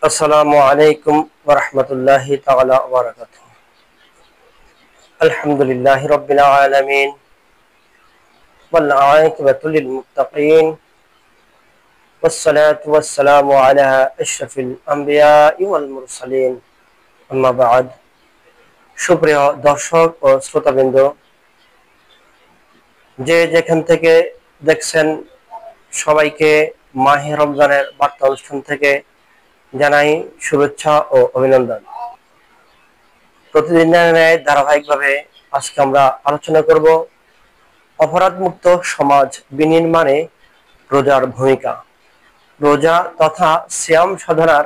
আসসালামু আলাইকুম ওয়া রাহমাতুল্লাহি তাআলা ওয়া বারাকাতুহু। আলহামদুলিল্লাহি রাব্বিল আলামিন ওয়াল আকিবাতু লিল মুত্তাকিন ওয়াসসালাতু ওয়াসসালামু আলা আশরাফিল আমবিয়াই ওয়াল মুরসালিন। আম্মা বা'দ। সুপ্রিয় দর্শক ও শ্রোতাবৃন্দ, যে যেখান থেকে দেখছেন সবাইকে মাহে রমজানের বার্তা অনুষ্ঠান থেকে জানাই শুভেচ্ছা ও অভিনন্দন। প্রতিদিনের ন্যায় ধারাবাহিকভাবে আজকে আমরা আলোচনা করব অপরাধমুক্ত সমাজ বিনির্মাণে রোজার ভূমিকা। রোজা তথা সিয়াম সাধনার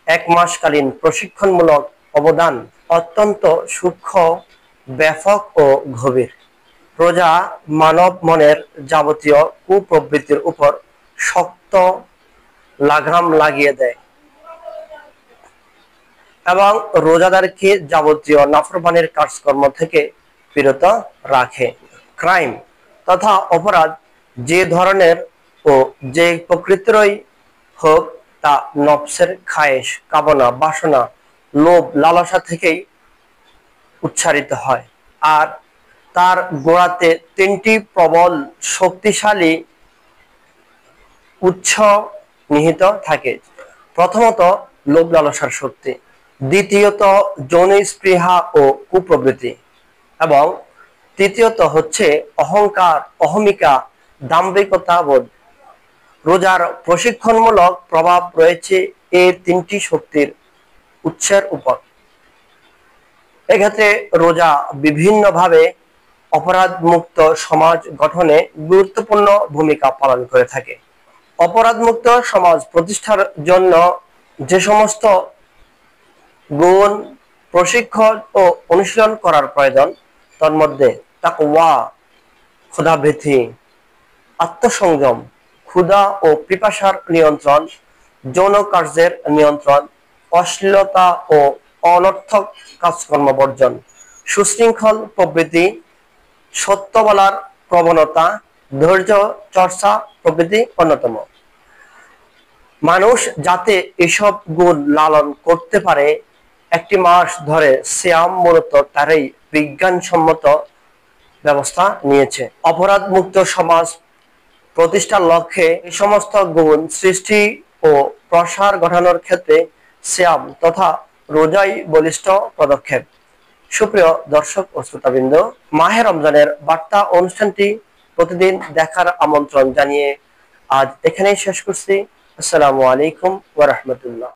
এক মাসকালীন প্রশিক্ষণমূলক অবদান অত্যন্ত সূক্ষ্ম, ব্যাপক ও গভীর। রোজা মানব মনের যাবতীয় কুপ্রবৃত্তির উপর শক্ত লাগাম লাগিয়ে দেয় এবং রোজাদারকে যাবতীয় নাফরমানের কাজকর্ম থেকে বিরত রাখে। ক্রাইম তথা অপরাধ যে ধরনের ও যে প্রকৃতিরই হোক, তা নফসের খায়েশ, কামনা, বাসনা, লোভ, লালসা থেকেই উচ্চারিত হয়। আর তার গোড়াতে তিনটি প্রবল শক্তিশালী উৎস নিহিত থাকে। প্রথমত লোভ লালসার শক্তি, দ্বিতীয়ত যৌন স্পৃহা ও কুপ্রবৃত্তি, এবং তৃতীয়ত হচ্ছে অহংকার, অহমিকা, দাম্ভিকতা বোধ। রোজার প্রশিক্ষণমূলক প্রভাব রয়েছে এই তিনটি শক্তির উৎসের উপর। এক্ষেত্রে রোজা বিভিন্নভাবে অপরাধ মুক্ত সমাজ গঠনে গুরুত্বপূর্ণ ভূমিকা পালন করে থাকে। অপরাধ মুক্ত সমাজ প্রতিষ্ঠার জন্য যে সমস্ত গুণ, প্রশিক্ষণ ও অনুশীলন করার প্রয়োজন, তার মধ্যে তাকওয়া, ক্ষুধাবৃত্তি, আত্মসংযম, ক্ষুধা ও পিপাসার নিয়ন্ত্রণ, যৌন কার্যের নিয়ন্ত্রণ, অশ্লীলতা ও অনর্থক কাজকর্ম বর্জন, সুশৃঙ্খল প্রবৃত্তি, সত্য বলার প্রবণতা, ধৈর্য চর্চা প্রভৃতি অন্যতম। মানুষ যাতে এসব গুণ লালন করতে পারে, একটি মাস ধরে সিয়াম মূলত তারই বিজ্ঞানসম্মত ব্যবস্থা নিয়েছে। অপরাধ মুক্ত সমাজ প্রতিষ্ঠার লক্ষ্যে এই সমস্ত গুণ সৃষ্টি ও প্রসার ঘটানোর ক্ষেত্রে সিয়াম তথা রোজাই বলিষ্ঠ পদক্ষেপ। সুপ্রিয় দর্শক ও শ্রোতাবৃন্দ, মাহে রমজানের বার্তা অনুষ্ঠানটি প্রতিদিন দেখার আমন্ত্রণ জানিয়ে আজ এখানেই শেষ করছি। আসসালামু আলাইকুম ওয়া রাহমাতুল্লাহ।